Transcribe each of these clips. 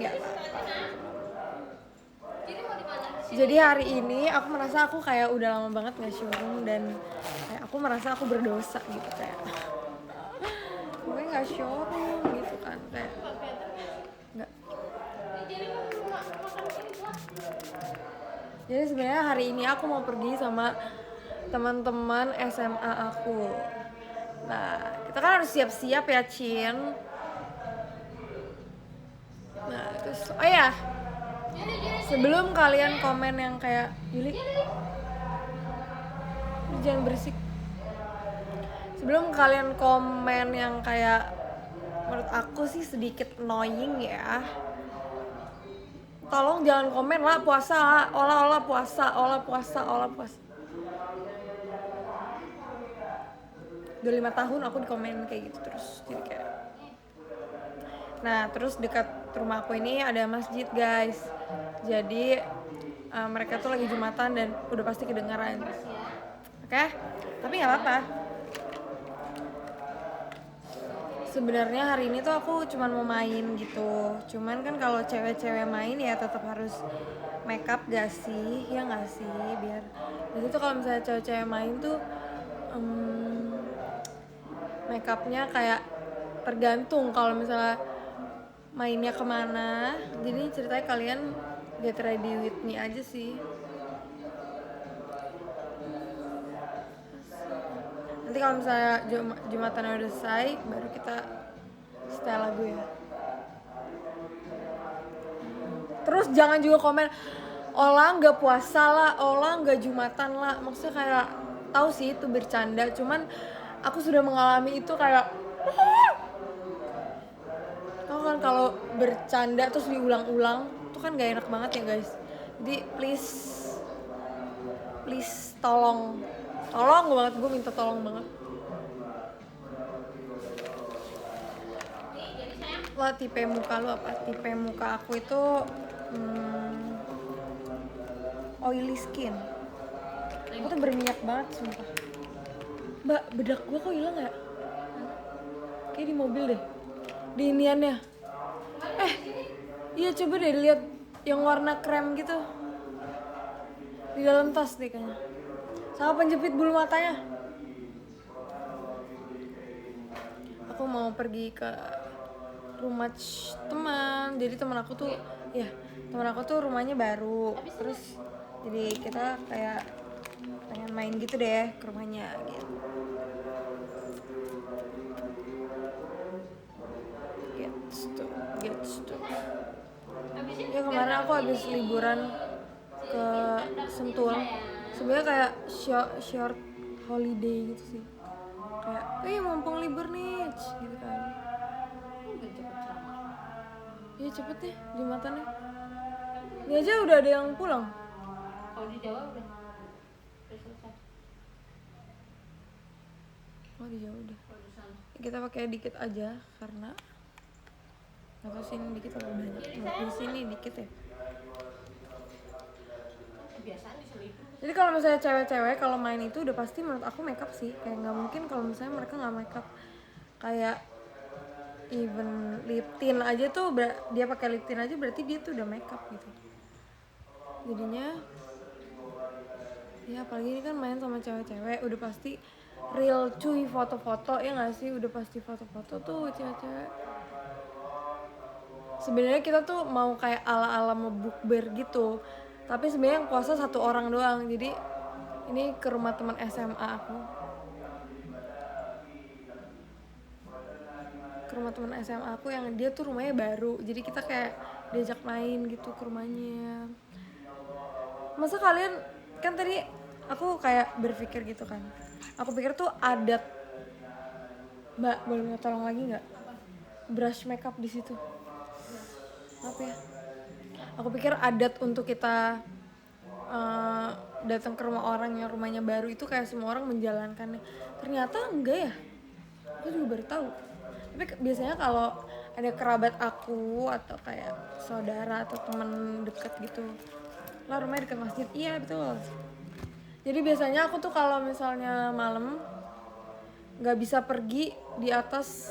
nggak apa-apa. Jadi hari ini aku merasa aku kayak udah lama banget nggak showroom dan kayak aku merasa aku berdosa gitu kayak gue nggak showroom gitu kan kayak nggak. Jadi sebenarnya hari ini aku mau pergi sama teman-teman SMA aku. Nah kita kan harus siap-siap ya Cin. Nah terus oh ya sebelum kalian komen yang kayak Yuli jangan berisik. Sebelum kalian komen yang kayak menurut aku sih sedikit annoying ya, tolong jangan komen lah puasa, olah puasa, olah puasa, olah puasa. Udah 5 tahun aku dikomen kayak gitu terus, jadi kayak. Nah terus dekat rumah aku ini ada masjid guys, jadi mereka tuh lagi Jumatan dan udah pasti kedengaran. Oke? Tapi nggak apa-apa. Sebenarnya hari ini tuh aku cuman mau main gitu. Cuman kan kalau cewek-cewek main ya tetap harus make up gak sih? Ya gak sih? Biar jadi tuh kalau misalnya cewek-cewek main tuh make upnya kayak tergantung kalau misalnya mainnya kemana. Jadi ceritanya kalian get ready with me aja sih. Nanti kalau misalnya Jumatan udah selesai baru kita setel lagu ya. Terus jangan juga komen Ola nggak puasa lah, Ola nggak Jumatan lah. Maksudnya kayak tahu sih itu bercanda, cuman aku sudah mengalami itu kayak tau kan kalau bercanda terus diulang-ulang itu kan gak enak banget ya guys. Jadi please tolong banget, gue minta tolong banget. Lo tipe muka lo apa? Tipe muka aku itu oily skin. Aku tuh berminyak banget sumpah. Mbak, bedak gue kok hilang ya? Kayak di mobil deh. Di iniannya. Iya coba deh lihat yang warna krem gitu. Di dalam tas deh kayaknya. Sama penjepit bulu matanya. Aku mau pergi ke rumah teman. Jadi teman aku tuh rumahnya baru. Terus jadi kita kayak pengen main gitu deh ke rumahnya gitu. Gitu. Ya kemarin aku habis liburan ke Sentul. Sebenarnya kayak short holiday gitu sih. Kayak, mumpung libur nih, gitu kan. Iya cepet nih Jumatannya. Ini aja udah ada yang pulang. Kalau di Jawa udah selesai. Oh di Jawa udah. Kita pakai dikit aja karena atau sini dikit atau banyak. Di sini dikit ya. Kebiasaan diselipin. Jadi kalau misalnya cewek-cewek kalau main itu udah pasti menurut aku makeup sih. Kayak nggak mungkin kalau misalnya mereka nggak makeup. Kayak even lip tint aja tuh dia pakai lip tint aja berarti dia tuh udah makeup gitu. Jadinya ya apalagi ini kan main sama cewek-cewek udah pasti real cuy foto-foto ya nggak sih, udah pasti foto-foto tuh cewek-cewek. Sebenarnya kita tuh mau kayak ala-ala bukber gitu, tapi sebenarnya yang puasa satu orang doang. Jadi ini ke rumah teman SMA aku, yang dia tuh rumahnya baru, jadi kita kayak diajak main gitu ke rumahnya. Masa kalian kan tadi aku kayak berpikir gitu kan, aku pikir tuh adat. Mbak boleh minta tolong lagi nggak? Brush makeup di situ. Apa ya? Aku pikir adat untuk kita datang ke rumah orang yang rumahnya baru itu kayak semua orang menjalankannya. Ternyata enggak ya. Aku juga baru tahu. Tapi biasanya kalau ada kerabat aku atau kayak saudara atau teman dekat gitu, lah rumahnya dekat masjid. Iya betul. Jadi biasanya aku tuh kalau misalnya malam nggak bisa pergi di atas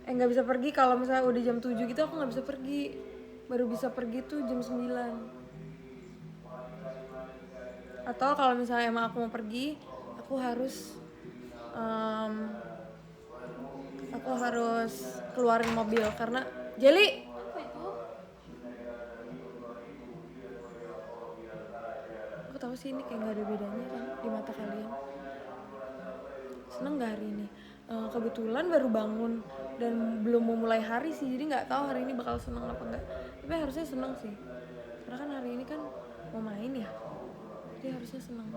nggak bisa pergi kalau misalnya udah jam 7 gitu, aku nggak bisa pergi. Baru bisa pergi tuh jam 9. Atau kalau misalnya emang aku mau pergi, aku harus em, aku harus keluarin mobil karena Jeli, Apa itu? aku tahu sih ini kayak nggak ada bedanya kan di mata kalian. Seneng nggak hari ini? Kebetulan baru bangun dan belum mau mulai hari sih, jadi nggak tahu hari ini bakal seneng apa enggak. Tapi harusnya seneng sih, karena kan hari ini kan mau main ya, jadi harusnya seneng.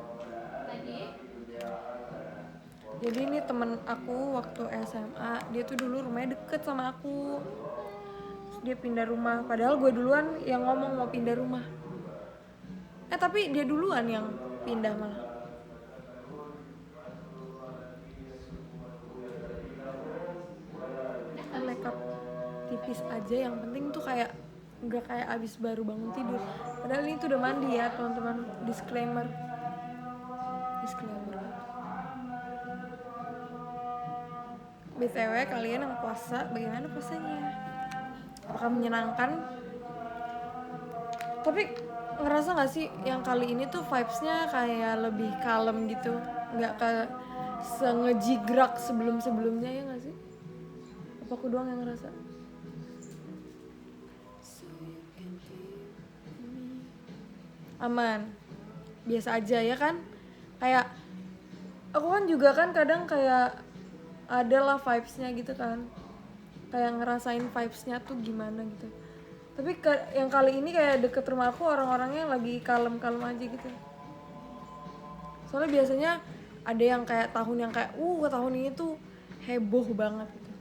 Lagi? Jadi ini temen aku waktu SMA, dia tuh dulu rumahnya deket sama aku. Terus dia pindah rumah, padahal gue duluan yang ngomong mau pindah rumah. Tapi dia duluan yang pindah malah. Makeup tipis aja, yang penting tuh kayak nggak kayak abis baru bangun tidur. Padahal ini tuh udah mandi ya teman-teman. Disclaimer. BTW kalian yang puasa, bagaimana puasanya? Apakah menyenangkan? Tapi ngerasa gak sih yang kali ini tuh vibes-nya kayak lebih kalem gitu, nggak kayak ngejigrak sebelum-sebelumnya, ya gak sih? Apa aku doang yang ngerasa? Aman, biasa aja ya kan? Kayak aku kan juga kan kadang kayak ada lah vibes-nya gitu kan, kayak ngerasain vibes-nya tuh gimana gitu. Tapi yang kali ini kayak deket rumah aku orang-orangnya lagi kalem-kalem aja gitu. Soalnya biasanya ada yang kayak tahun yang kayak tahun ini tuh heboh banget gitu.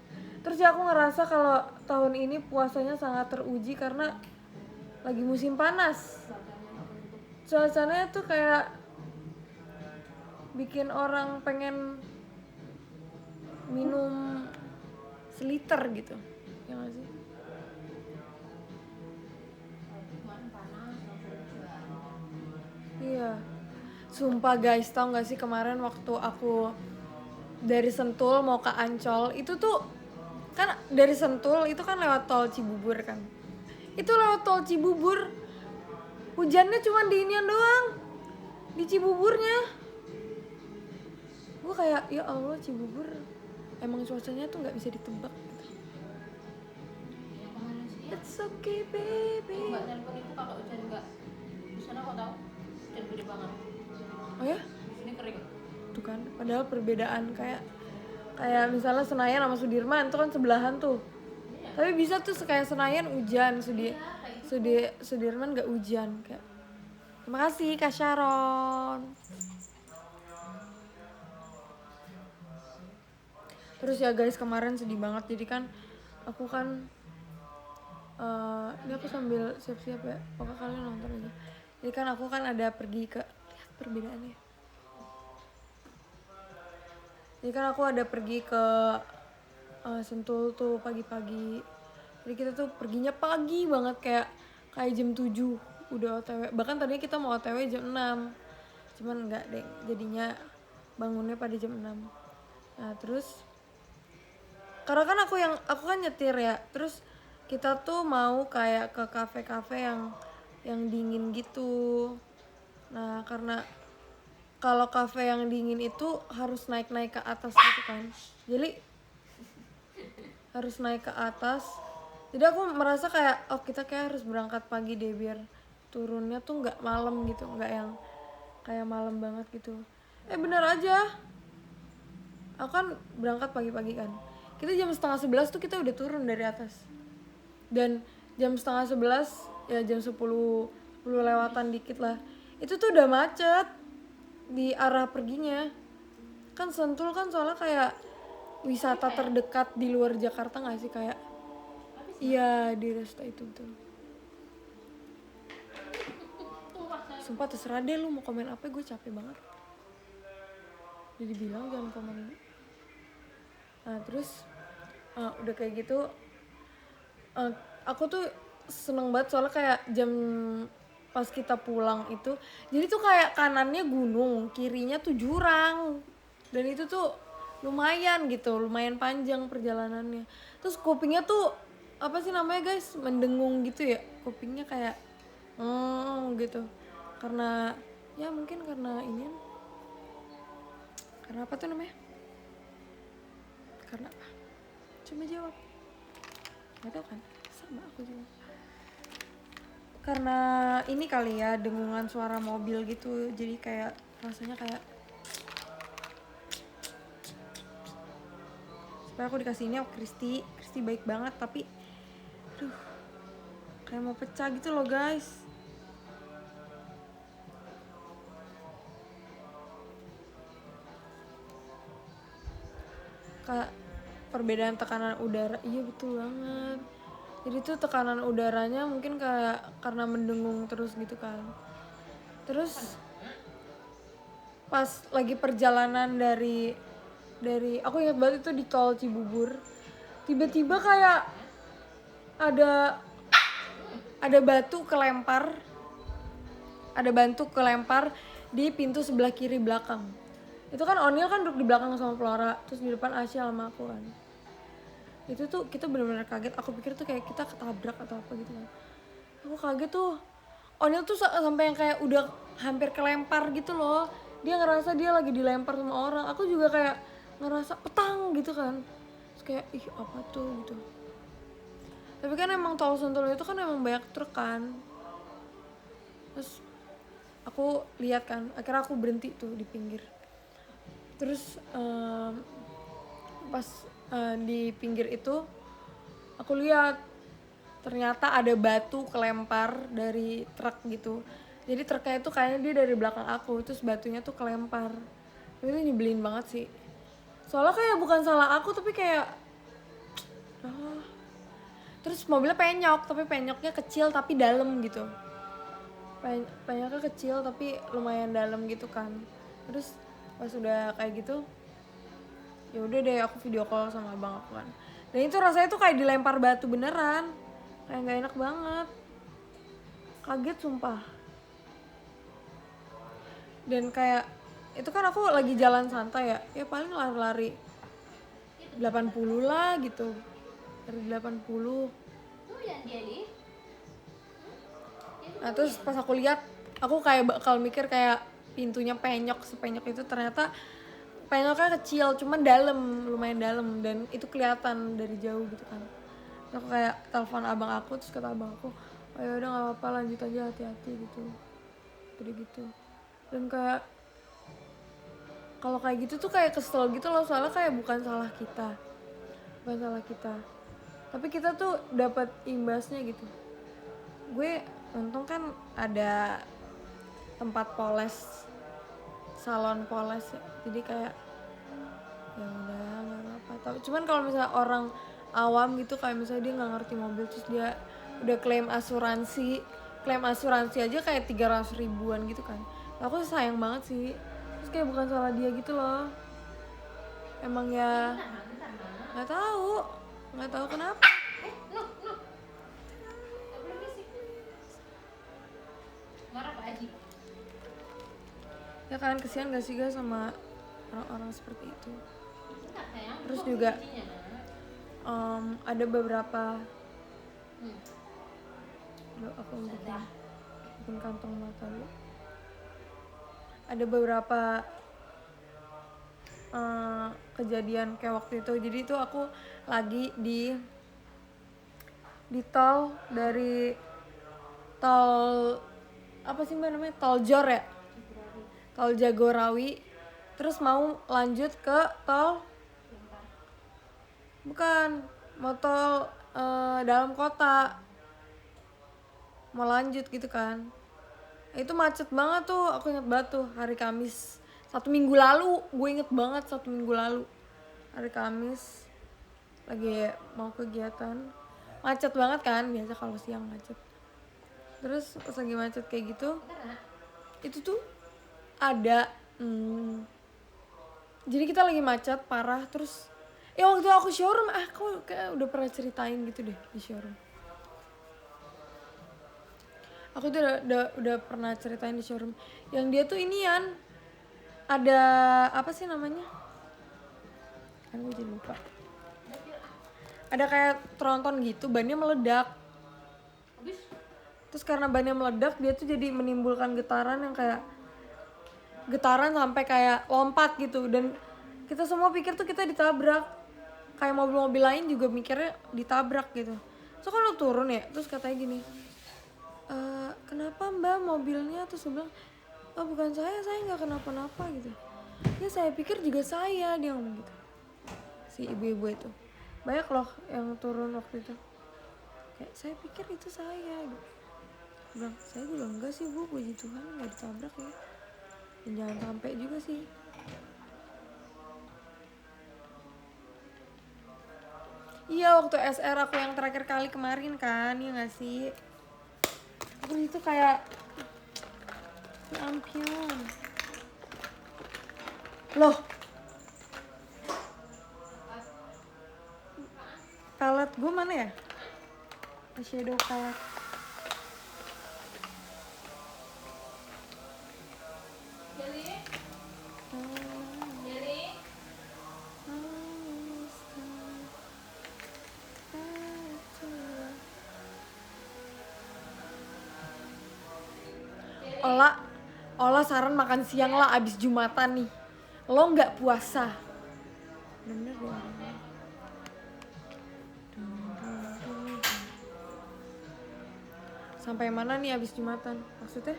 Terus ya aku ngerasa kalau tahun ini puasanya sangat teruji karena lagi musim panas. Cuacanya tuh kayak bikin orang pengen minum seliter gitu, ya gak sih? Kemarin panas, langsung hujan. Iya. Sumpah guys, tau gak sih kemarin waktu aku dari Sentul mau ke Ancol, itu tuh kan dari Sentul itu kan lewat tol Cibubur kan. Itu lewat tol Cibubur, hujannya cuma di inian doang, di Cibuburnya. Gue kayak ya Allah, Cibubur emang cuacanya tuh nggak bisa ditebak gitu. Ya kemana sih ya? It's okay baby. Mbak nelpon itu kalau hujan enggak. Di sana kok tahu? Hujan gede banget. Oh ya? Di sini kering. Tuh kan, padahal perbedaan kayak misalnya Senayan sama Sudirman itu kan sebelahan tuh. Iya. Tapi bisa tuh kayak Senayan hujan, Iya, kayak gitu. Sudirman nggak hujan kayak. Terima kasih Kak Sharon. Terus ya guys, kemarin sedih banget. Jadi kan aku kan ini aku sambil siap-siap ya, pokoknya kalian nonton aja. Jadi kan aku kan ada pergi ke, lihat perbedaannya. Jadi kan aku ada pergi ke Sentul tuh pagi-pagi. Jadi kita tuh perginya pagi banget, kayak jam 7 udah OTW. Bahkan tadinya kita mau OTW jam 6. Cuman enggak deh, jadinya bangunnya pada jam 6. Nah, terus karena kan aku kan nyetir ya. Terus kita tuh mau kayak ke kafe-kafe yang dingin gitu. Nah, karena kalau kafe yang dingin itu harus naik-naik ke atas gitu kan. Jadi harus naik ke atas. Jadi aku merasa kayak kita kayak harus berangkat pagi deh biar turunnya tuh nggak malam gitu, nggak yang kayak malam banget gitu. Bener aja. Aku kan berangkat pagi-pagi kan. Kita jam 10:30 tuh kita udah turun dari atas. Dan jam 10:30 ya jam 10 lewatan dikit lah. Itu tuh udah macet di arah perginya. Kan Sentul kan soalnya kayak wisata terdekat di luar Jakarta gak sih, kayak iya di Resta itu betul. Sumpah terserah deh lu mau komen apa, gue capek banget. Jadi bilang jangan komen. Nah terus udah kayak gitu aku tuh seneng banget soalnya kayak jam pas kita pulang itu, jadi tuh kayak kanannya gunung, kirinya tuh jurang. Dan itu tuh lumayan gitu, lumayan panjang perjalanannya. Terus kupingnya tuh apa sih namanya guys, mendengung gitu ya, kupingnya kayak gitu, karena ya mungkin karena ini, karena apa tuh namanya, karena apa, coba jawab, nggak tahu kan, sama aku juga, karena ini kali ya, dengungan suara mobil gitu, jadi kayak rasanya kayak, supaya aku dikasih ini, Kristi baik banget, tapi aduh kayak mau pecah gitu loh guys. Kayak perbedaan tekanan udara, iya betul banget. Jadi tuh tekanan udaranya mungkin kayak karena mendengung terus gitu kan. Terus pas lagi perjalanan dari aku ingat banget itu di tol Cibubur, tiba-tiba kayak ada batu kelempar, di pintu sebelah kiri belakang. Itu kan Onil kan duduk di belakang sama Flora, terus di depan Asya sama aku kan. Itu tuh kita benar-benar kaget, aku pikir tuh kayak kita ketabrak atau apa gitu kan. Aku kaget tuh, Onil tuh sampai yang kayak udah hampir kelempar gitu loh. Dia ngerasa dia lagi dilempar sama orang, aku juga kayak ngerasa petang gitu kan. Terus kayak ih apa tuh gitu. Tapi kan emang tol Sentul itu kan emang banyak truk kan. Terus aku lihat kan, akhirnya aku berhenti tuh di pinggir. Terus pas di pinggir itu aku lihat ternyata ada batu kelempar dari truk gitu. Jadi truknya itu kayaknya dia dari belakang aku, terus batunya tuh kelempar. Itu nyebelin banget sih. Soalnya kayak bukan salah aku tapi kayak terus mobilnya penyok, tapi penyoknya kecil tapi dalam gitu. Penyoknya kecil tapi lumayan dalam gitu kan. Terus pas udah kayak gitu, ya udah deh aku video call sama abang aku kan. Dan itu rasanya tuh kayak dilempar batu beneran, kayak nggak enak banget, kaget sumpah. Dan kayak itu kan aku lagi jalan santai ya paling lari-lari 80 lah gitu, dari 80. Nah terus pas aku lihat, aku kayak bakal mikir kayak pintunya penyok, sepenyok itu, ternyata penyoknya kecil, cuman dalam, lumayan dalam, dan itu kelihatan dari jauh gitu kan. Terus aku kayak telepon abang aku, terus kata abang aku, oh ya udah nggak apa-apa, lanjut aja, hati-hati gitu. Jadi gitu. Dan kayak kalau kayak gitu tuh kayak kesel gitu loh, soalnya kayak bukan salah kita, tapi kita tuh dapat imbasnya gitu. Gue untung kan ada tempat poles, salon poles ya, jadi kayak ya udah nggak apa-apa. Cuman kalau misalnya orang awam gitu, kayak misalnya dia nggak ngerti mobil terus dia udah klaim asuransi aja kayak 300 ribuan gitu kan. Aku sayang banget sih, terus kayak bukan salah dia gitu loh, emang ya nggak tahu kenapa. Marah Pak Haji. Ya kalian kesian gak sih guys sama orang-orang seperti itu. Enggak sayang. Terus Kok juga bijinya, ada beberapa aku bikin kantong mata dulu. Ada beberapa kejadian kayak waktu itu. Jadi itu aku lagi di tol, dari tol apa sih mbak namanya, tol Jor ya, tol Jagorawi, terus mau lanjut ke tol, bukan, mau tol dalam kota, mau lanjut gitu kan. Itu macet banget tuh, aku inget banget tuh hari Kamis 1 minggu lalu, gue inget banget 1 minggu lalu hari Kamis lagi mau kegiatan, macet banget kan, biasa kalau siang macet. Terus pas lagi macet kayak gitu, itu tuh ada jadi kita lagi macet parah. Terus ya waktu aku showroom, aku kayak udah pernah ceritain gitu deh di showroom. Aku tuh udah pernah ceritain di showroom, yang dia tuh inian, ada apa sih namanya, kan gue jadi lupa. Ada kayak tronton gitu, bannya meledak. Habis Terus karena bannya meledak, dia tuh jadi menimbulkan getaran yang kayak getaran sampai kayak lompat gitu. Dan kita semua pikir tuh kita ditabrak. Kayak mobil-mobil lain juga mikirnya ditabrak gitu. So kan lo turun ya, terus katanya gini, kenapa mbak mobilnya? Terus gue bilang, oh bukan saya nggak kenapa-napa gitu. Ya saya pikir juga saya, dia ngomong gitu. Si ibu-ibu itu banyak loh yang turun waktu itu. Kayak saya pikir itu saya gitu. Bilang, saya juga enggak sih bu, puji Tuhan nggak ditabrak ya. Dan jangan sampai juga sih. Iya waktu SR aku yang terakhir kali kemarin kan, ya nggak sih. Terus itu kayak, ya ampun. Loh, palette gue mana ya? Eyeshadow palette. Ola saran makan siang lah abis Jumatan nih. Lo nggak puasa. Bener deh. Sampai mana nih abis Jumatan? Maksudnya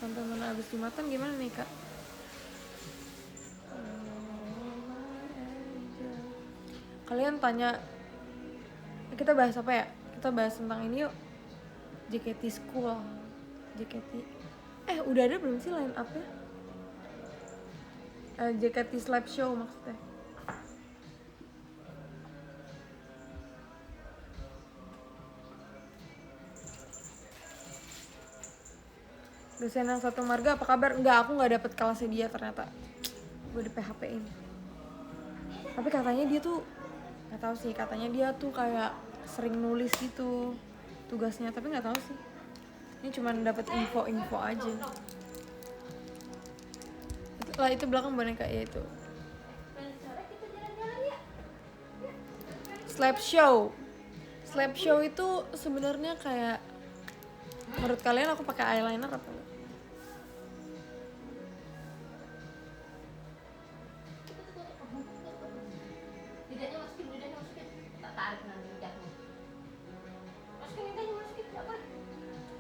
sampai mana abis Jumatan gimana nih kak? Kalian tanya, kita bahas apa ya? Kita bahas tentang ini yuk. JKT School. JKT. Udah ada belum sih line up-nya? JKT Slap Show maksudnya. Dosen yang satu marga apa kabar? Enggak, aku nggak dapet kelasnya dia ternyata. Gue di PHP-in. Tapi katanya dia tuh, nggak tahu sih, katanya dia tuh kayak sering nulis gitu tugasnya, tapi nggak tahu sih. Ini cuma dapet info aja. Itu belakang boneka ya itu. Slap show itu sebenarnya kayak, menurut kalian aku pakai eyeliner apa enggak? lidahnya masukin. Tak tarik nanti lidahmu. Masukin lidahnya, masukin. Tak apa.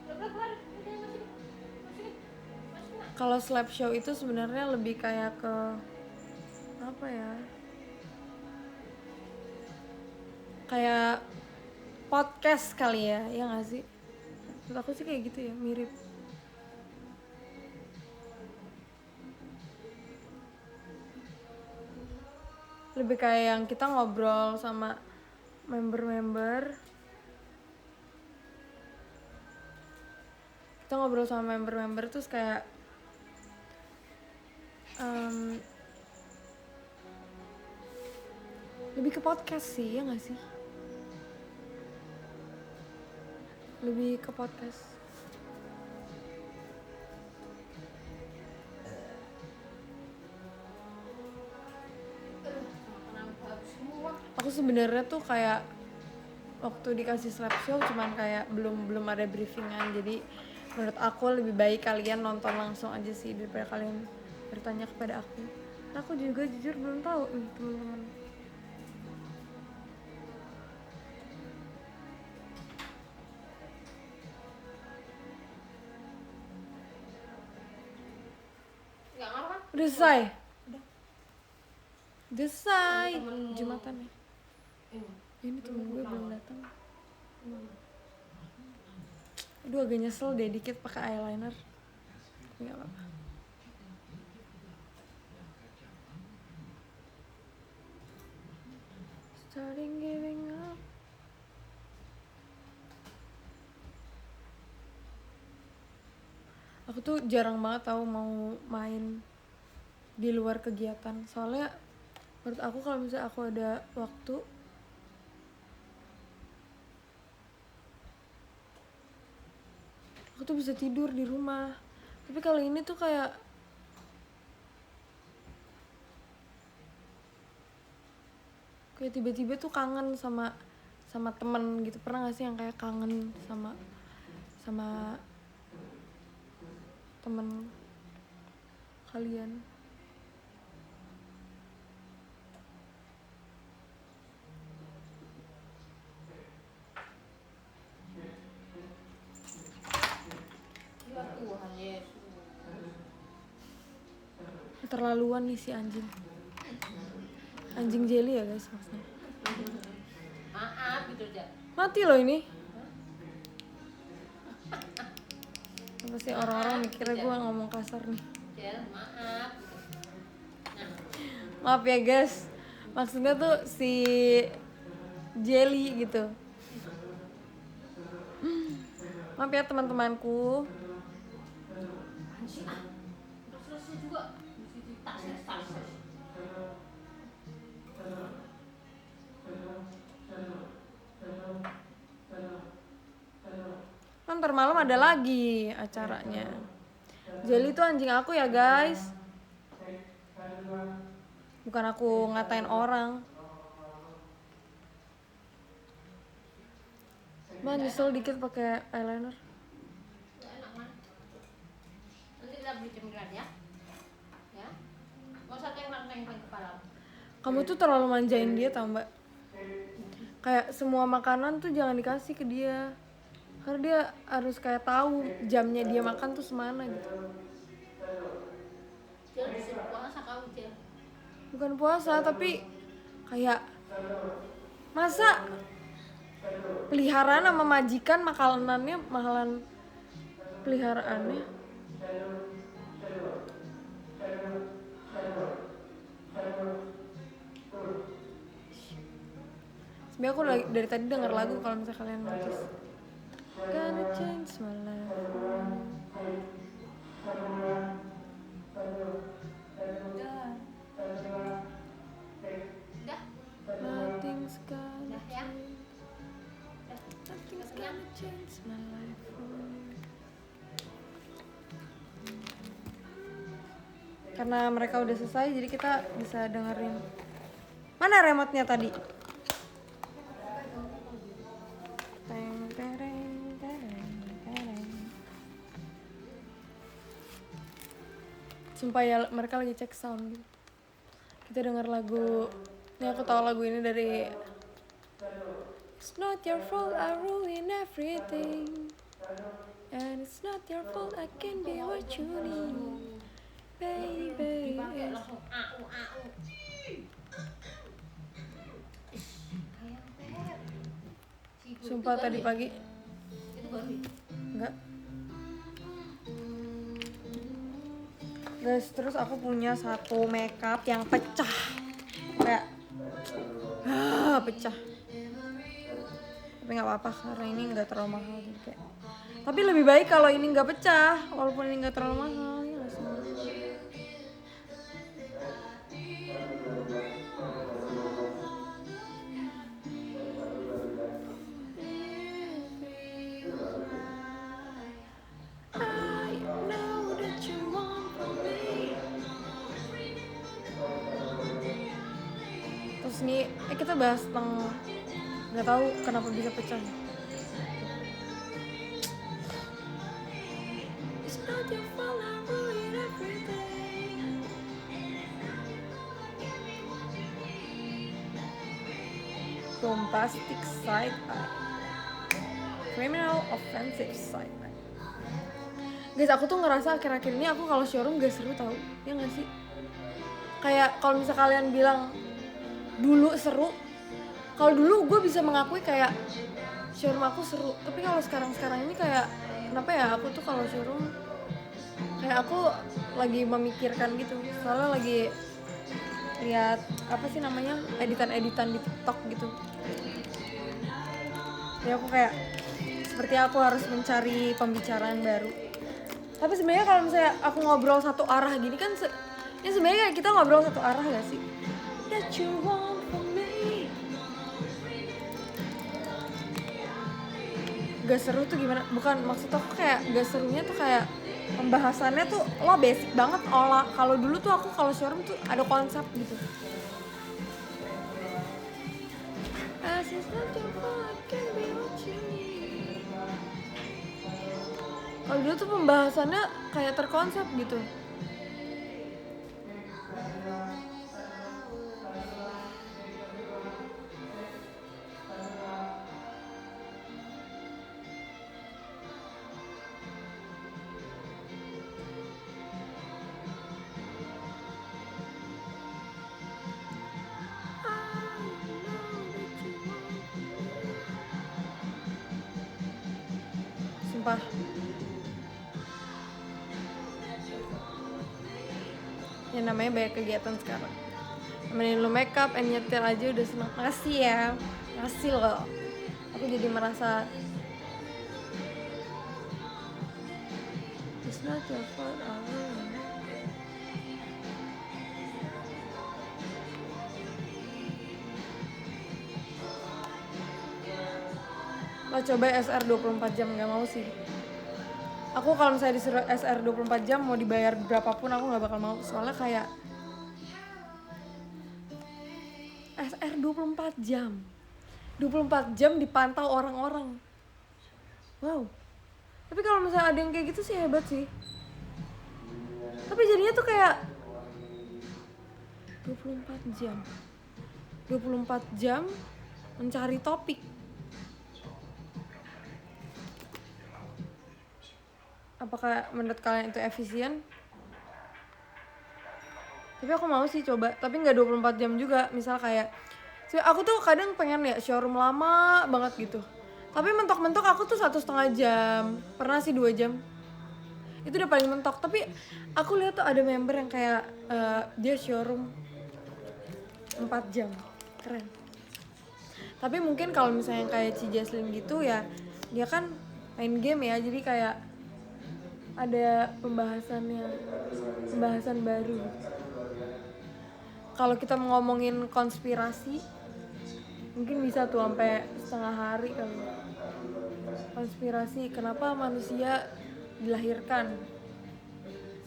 Keluar, lidahnya masukin. Kalau slap show itu sebenarnya lebih kayak ke apa ya? Kayak podcast kali ya nggak sih? Menurut aku sih kayak gitu ya, mirip. Lebih kayak yang kita ngobrol sama member-member. Kita ngobrol sama member-member terus kayak lebih ke podcast sih, ya nggak sih? Lebih ke podcast. Aku sebenarnya tuh kayak waktu dikasih slap show cuman kayak belum ada briefingan, jadi menurut aku lebih baik kalian nonton langsung aja sih daripada kalian bertanya kepada aku. Karena aku juga jujur belum tahu nih teman-teman. Udah selesai? Udah selesai. Jumatan ya? Ini temen gue belum datang. Aduh agak nyesel deh dikit pakai eyeliner. Gak apa-apa. Starting giving up. Aku tuh jarang banget tahu mau main di luar kegiatan. Soalnya menurut aku kalau misalnya aku ada waktu, aku tuh bisa tidur di rumah. Tapi kalau ini tuh kayak kayak tiba-tiba tuh kangen sama temen gitu. Pernah gak sih yang kayak kangen sama temen kalian? Ya Tuhan Yesus. Keterlaluan nih si anjing jelly ya guys maksudnya. Maaf gitu aja. Mati loh ini. Apa sih orang-orang mikirnya gue ngomong kasar nih. Jel, maaf. Maaf ya guys, maksudnya tuh si jelly gitu. Maaf ya teman-temanku. Anjing ah. Udah selesai juga. Mesti tas. Ntar malam ada lagi acaranya. Jelly tuh anjing aku ya guys. Bukan aku ngatain orang. Nyesel dikit pakai eyeliner. Enak man. Nanti kita beli cemilan ya. Ya. Gak usah tengkleng kepala. Kamu tuh terlalu manjain dia tau mbak. Kayak semua makanan tuh jangan dikasih ke dia. Karena dia harus kayak tahu jamnya dia makan tuh semana gitu. Jel disuruh puasa kau Jel. Bukan puasa tapi kayak masa peliharaan sama majikan makanannya mahalan peliharaannya. Sebenernya aku dari tadi denger lagu kalau misalnya kalian notice. Gonna change my life. Udah. Nothing's gonna Udah ya. change. Nothing's gonna change my life. Karena mereka udah selesai jadi kita bisa dengerin. Mana remote-nya tadi? Sumpah ya mereka lagi cek sound gitu. Kita denger lagu. Ini aku tahu lagu ini dari It's not your fault I ruin everything. And it's not your fault I can be what you need. Baby. Dipakai langsung au. Sumpah tadi pagi. Itu baru. Enggak. Guys, terus aku punya satu makeup yang pecah. Kayak pecah. Tapi nggak apa-apa karena ini nggak terlalu mahal juga. Tapi lebih baik kalau ini nggak pecah, walaupun ini nggak terlalu mahal ya nggak sih? Terus nih, kita bahas tentang nggak tahu kenapa bisa pecah. It's not your fault I ruin everything. Bombastic side eye, criminal offensive side eye. Guys, aku tuh ngerasa akhir-akhir ini aku kalau showroom gak seru tau, ya nggak sih? Kayak kalau misal kalian bilang dulu seru, kalau dulu gue bisa mengakui kayak showroom aku seru, tapi kalau sekarang ini kayak kenapa ya aku tuh kalau showroom kayak aku lagi memikirkan gitu, soalnya lagi lihat apa sih namanya editan di TikTok gitu. Jadi aku kayak seperti aku harus mencari pembicaraan baru. Tapi sebenarnya kalau misalnya aku ngobrol satu arah gini kan ya sebenarnya kayak kita ngobrol satu arah gak sih? That you want from me. Gak seru tuh gimana? Bukan, maksud aku kayak gak serunya tuh kayak pembahasannya tuh lo basic banget olah. Kalau dulu tuh aku kalau showroom tuh ada konsep gitu. Kalau dulu tuh pembahasannya kayak terkonsep gitu. Sumpah. Yang namanya banyak kegiatan sekarang. Temenin lu make up, nyetir aja udah seneng. Makasih ya. Makasih loh. Aku jadi merasa it's not your fault, Lo coba SR 24 jam, gak mau sih. Aku kalau misalnya disuruh SR 24 jam mau dibayar berapapun aku gak bakal mau. Soalnya kayak SR 24 jam 24 jam dipantau orang-orang. Wow. Tapi kalau misalnya ada yang kayak gitu sih hebat sih. Tapi jadinya tuh kayak 24 jam 24 jam mencari topik. Apakah menurut kalian itu efisien? Tapi aku mau sih coba, tapi nggak 24 jam juga. Misal kayak aku tuh kadang pengen ya showroom lama banget gitu. Tapi mentok-mentok aku tuh 1,5 jam. Pernah sih 2 jam. Itu udah paling mentok. Tapi aku lihat tuh ada member yang kayak dia showroom 4 jam. Keren. Tapi mungkin kalau misalnya kayak Ci Jaslyn gitu ya, dia kan main game ya, jadi kayak ada pembahasan baru. Kalau kita ngomongin konspirasi mungkin bisa tuh sampai setengah hari kali. Konspirasi kenapa manusia dilahirkan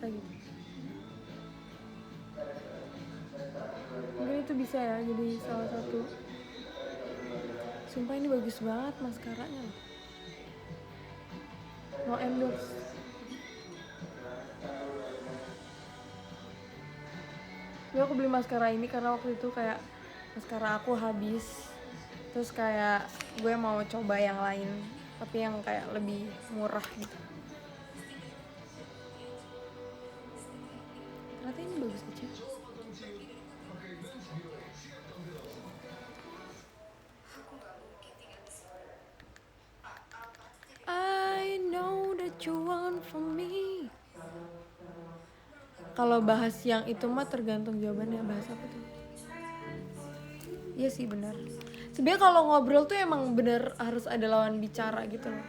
kayak gitu. Mungkin itu bisa ya jadi salah satu. Sumpah ini bagus banget maskaranya loh. No endorse. Ya aku beli maskara ini karena waktu itu kayak maskara aku habis. Terus kayak gue mau coba yang lain, tapi yang kayak lebih murah gitu. Ternyata ini bagus aja. I know that you want from me. Kalau bahas yang itu mah tergantung jawabannya, bahas apa tuh? Iya sih benar. Sebenarnya kalau ngobrol tuh emang bener harus ada lawan bicara gitu loh.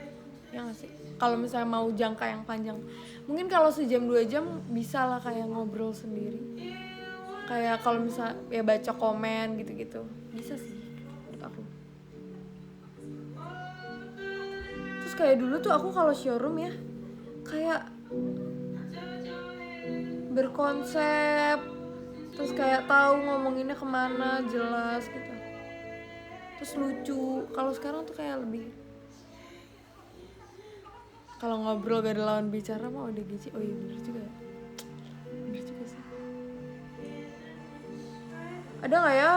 Ya nggak sih? Kalau misalnya mau jangka yang panjang, mungkin kalau sejam 2 jam bisa lah kayak ngobrol sendiri. Kayak kalau misalnya ya baca komen gitu-gitu, bisa sih menurut aku. Terus kayak dulu tuh aku kalau showroom ya, kayak berkonsep, terus kayak tahu ngomonginnya kemana, jelas gitu, terus lucu. Kalau sekarang tuh kayak lebih, kalau ngobrol gak ada lawan bicara mah udah gizi. Oh iya bener juga ya, bener juga sih. Ada nggak ya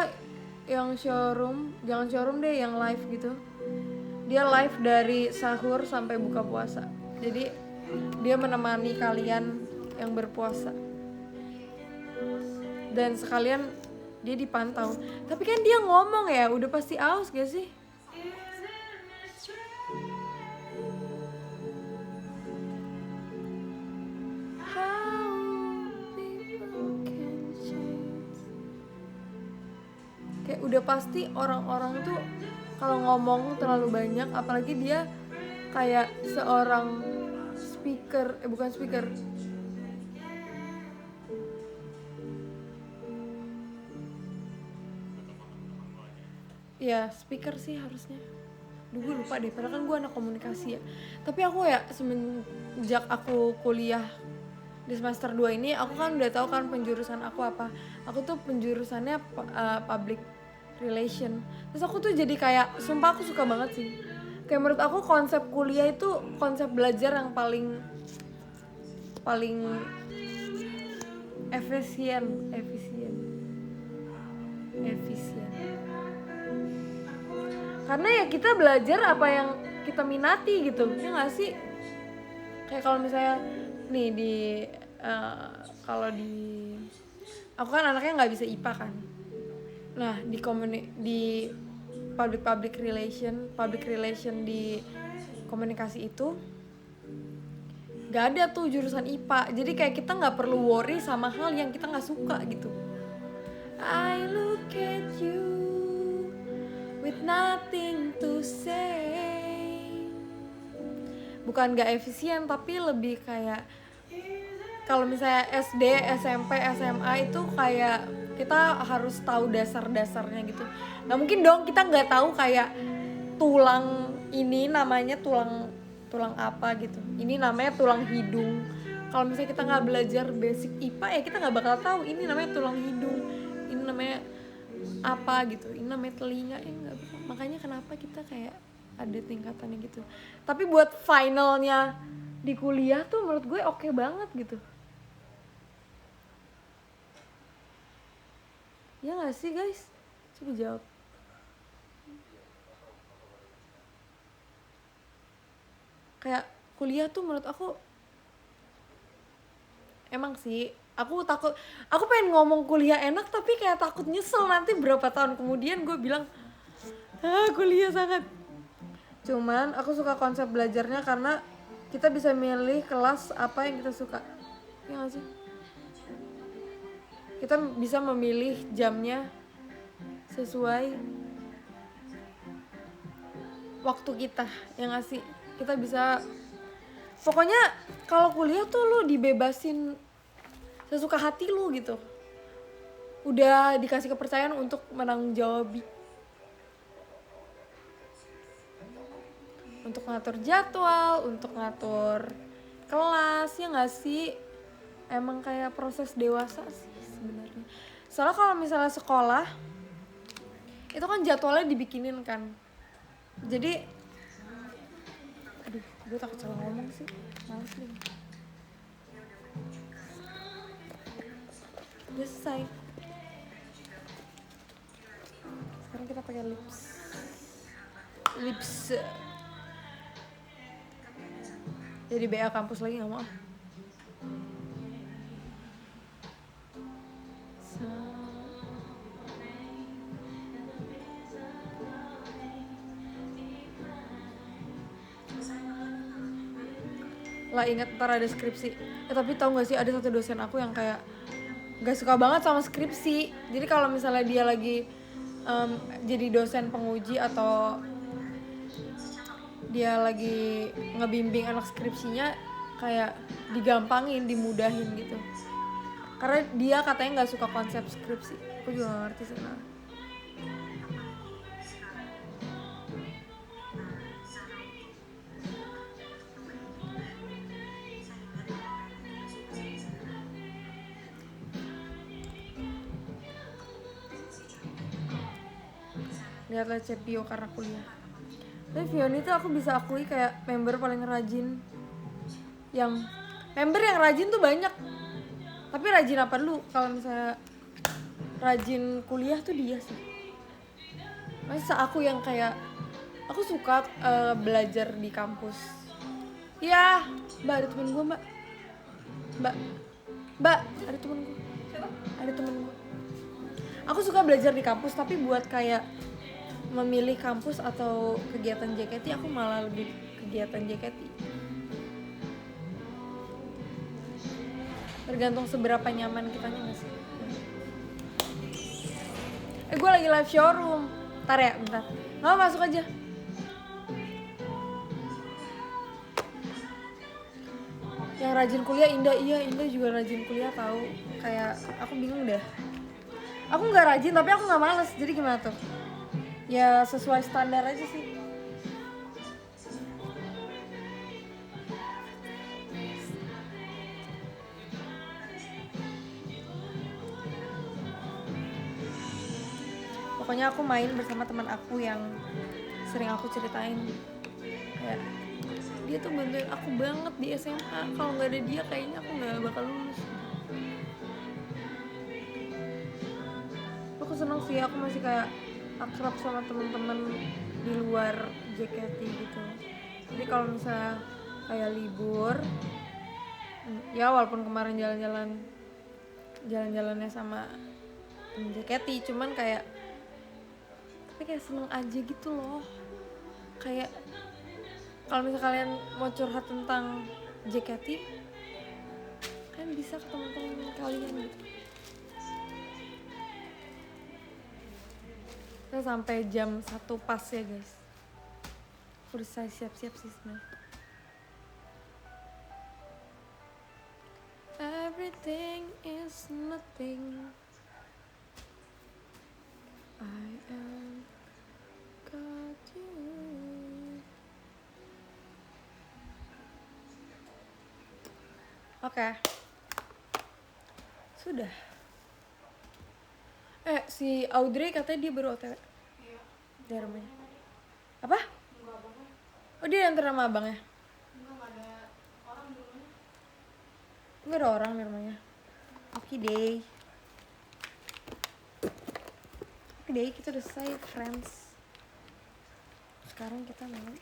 yang showroom, jangan showroom deh, yang live gitu. Dia live dari sahur sampai buka puasa, jadi dia menemani kalian yang berpuasa. Dan sekalian dia dipantau. Tapi kan dia ngomong ya, udah pasti aus gak sih? Kayak udah pasti orang-orang tuh kalau ngomong terlalu banyak, apalagi dia kayak seorang speaker, bukan speaker, ya speaker sih harusnya. Gue lupa deh, padahal kan gue anak komunikasi ya. Tapi aku ya semenjak aku kuliah di semester 2 ini, aku kan udah tahu kan penjurusan aku apa. Aku tuh penjurusannya public relation. Terus aku tuh jadi kayak, sumpah aku suka banget sih. kayak menurut aku konsep kuliah itu konsep belajar yang paling efisien. Karena ya kita belajar apa yang kita minati gitu, ya nggak sih? Kayak kalau misalnya nih di kalau di aku kan anaknya nggak bisa IPA kan. Nah di public relation di komunikasi itu nggak ada tuh jurusan IPA. Jadi kayak kita nggak perlu worry sama hal yang kita nggak suka gitu. I look at you with nothing to say. Bukan gak efisien, tapi lebih kayak kalau misalnya SD, SMP, SMA itu kayak kita harus tahu dasar-dasarnya gitu. Nggak mungkin dong kita nggak tahu kayak tulang ini namanya tulang apa gitu. Ini namanya tulang hidung. Kalau misalnya kita nggak belajar basic IPA ya kita nggak bakal tahu ini namanya tulang hidung, ini namanya apa gitu, ini namanya telinga ya nggak. Makanya kenapa kita kayak ada tingkatannya gitu. Tapi buat finalnya di kuliah tuh menurut gue oke banget gitu. Ya nggak sih guys? Coba jawab. Kayak kuliah tuh menurut aku emang sih aku pengen ngomong kuliah enak tapi kayak takut nyesel nanti berapa tahun kemudian gue bilang kuliah sangat. Cuman aku suka konsep belajarnya karena kita bisa milih kelas apa yang kita suka. Ya gak sih? Kita bisa memilih jamnya sesuai waktu kita. Ya gak sih? Kita bisa, pokoknya kalau kuliah tuh lu dibebasin sesuka hati lu gitu. Udah dikasih kepercayaan untuk menanggung jawab, untuk ngatur jadwal, untuk ngatur kelas, ya nggak sih? Emang kayak proses dewasa sih sebenarnya. Soalnya kalau misalnya sekolah itu kan jadwalnya dibikinin kan, jadi aduh gue takut salah ngomong sih, males nih. Udah selesai. Sekarang kita pakai lips. Jadi BA kampus lagi nggak mau. Lah ingat ntar ada skripsi. Tapi tahu nggak sih ada satu dosen aku yang kayak nggak suka banget sama skripsi. Jadi kalau misalnya dia lagi jadi dosen penguji atau dia lagi ngebimbing anak skripsinya kayak digampangin, dimudahin gitu. Karena dia katanya nggak suka konsep skripsi. Aku juga nggak ngerti sih kenapa. Lihatlah Cepio karena kuliah. Tapi Vioni tuh aku bisa akui kayak member paling rajin. Member yang rajin tuh banyak. Tapi rajin apa dulu? Kalau misalnya rajin kuliah tuh dia sih. Masa aku yang kayak aku suka belajar di kampus. Ya, Mbak ada temen gue Mbak ada temen gue. Siapa? Ada temen gue. Aku suka belajar di kampus tapi buat kayak memilih kampus atau kegiatan JKT aku malah lebih kegiatan JKT. Tergantung seberapa nyaman kitanya nggak sih. Gue lagi live showroom. Bentar ya, bentar. Nggak masuk aja. Yang rajin kuliah Indah, iya Indah juga rajin kuliah tahu. Kayak aku bingung deh. Aku nggak rajin tapi aku nggak males. Jadi gimana tuh? Ya sesuai standar aja sih. Pokoknya aku main bersama teman aku yang sering aku ceritain. Kayak dia tuh bantuin aku banget di SMA. Kalau nggak ada dia kayaknya aku nggak bakal lulus. Aku seneng sih, aku masih kayak akrab sama teman-teman di luar JKT gitu. Jadi kalau misalnya kayak libur, ya walaupun kemarin jalan-jalannya sama JKT, cuman kayak tapi kayak seneng aja gitu loh. Kayak kalau misalnya kalian mau curhat tentang JKT, kalian bisa ke teman-teman kalian gitu. Kita sampai jam 1 pas ya guys. Udah saya siap-siap sih sebenarnya. Everything is nothing. I am got you. Oke. Sudah. Si Audrey katanya dia baru OTW. Iya. Dari rumahnya. Apa? Enggak abangnya. Oh dia antar sama abangnya? Enggak ada orang di rumahnya. Enggak ada orang di rumahnya. Oke deh. Oke deh, kita udah selesai friends. Sekarang kita mau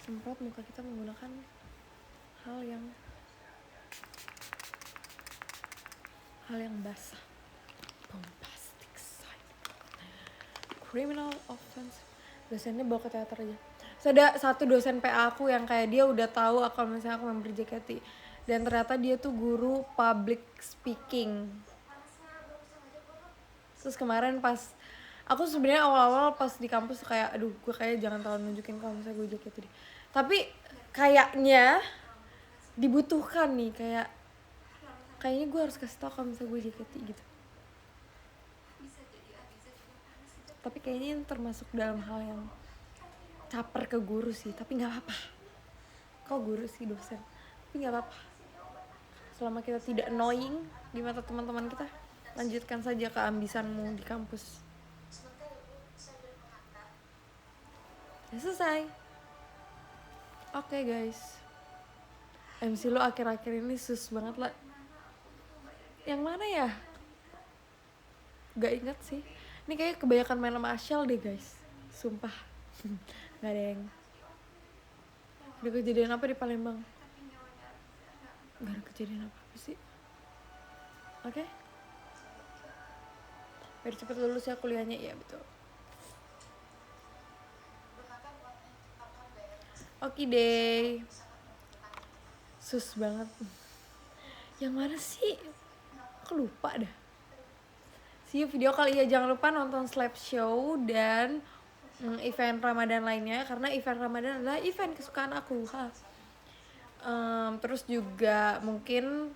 semprot muka kita menggunakan hal yang basah. Bombastic side. Criminal offense. Dosennya bawa ke teater aja. So, ada satu dosen PA aku yang kayak dia udah tahu kalau misalnya aku member JKT. Dan ternyata dia tuh guru public speaking. Terus kemarin pas aku sebenarnya awal-awal pas di kampus kayak aduh gue kayak jangan terlalu nunjukin kalau misalnya gue JKT deh. Tapi kayaknya dibutuhkan nih, kayaknya gue harus kasih tau kalau misalnya gue JKT gitu. Tapi kayaknya ini termasuk dalam hal yang caper ke guru sih, tapi nggak apa-apa. Kau guru sih dosen, tapi nggak apa-apa. Selama kita tidak annoying di mata teman-teman kita, lanjutkan saja keambisanmu di kampus. Ya selesai. Oke guys, MC lo akhir-akhir ini sus banget lah. Yang mana ya? Gak inget sih. Ini kayak kebanyakan main sama Asyal deh guys. Sumpah. Gak ada yang. Ada kejadian apa di Palembang? Gak ada kejadian apa-apa sih. Oke. Biar cepet lulus ya kuliahnya. Iya betul. Oke deh. Sus banget. Yang mana sih? Aku lupa dah. See you video kali ya. Jangan lupa nonton slideshow dan event Ramadan lainnya. Karena event Ramadan adalah event kesukaan aku. Terus juga mungkin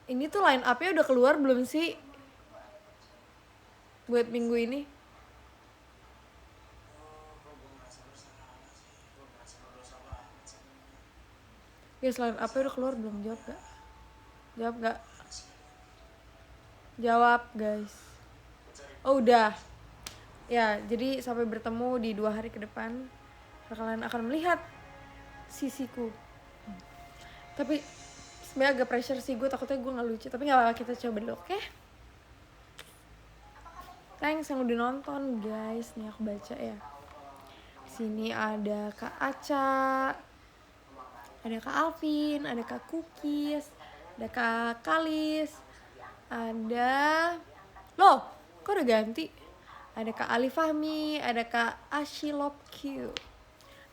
ini tuh line up-nya udah keluar belum sih? Buat minggu ini. Guys, line up-nya udah keluar belum? Jawab gak? Jawab gak? Jawab guys. Oh udah. Ya, jadi sampai bertemu di 2 hari ke depan. Kalian akan melihat sisiku. Tapi sebenarnya agak pressure sih, gue takutnya gue gak lucu. Tapi gak apa-apa, kita coba dulu, oke? Thanks yang udah nonton guys. Nih aku baca ya. Di sini ada Kak Aca, ada Kak Alvin, ada Kak Cookies, ada Kak Kalis, ada loh, kok udah ganti? Ada Kak Ali Fahmi, ada Kak Ashilop Q,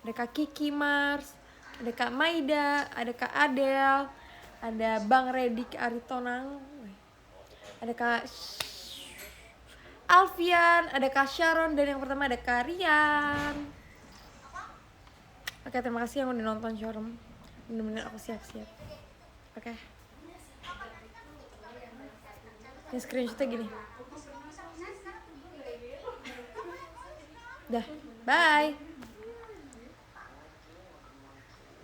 ada Kak Kiki Mars, ada Kak Maida, ada Kak Adel, ada Bang Redik Aritonang, ada Kak Alfian, ada Kak Sharon, dan yang pertama ada Kak Rian. Oke, terima kasih yang udah nonton showroom. Bener-bener aku siap-siap. Oke. Ini screenshotnya gini. Dah, bye.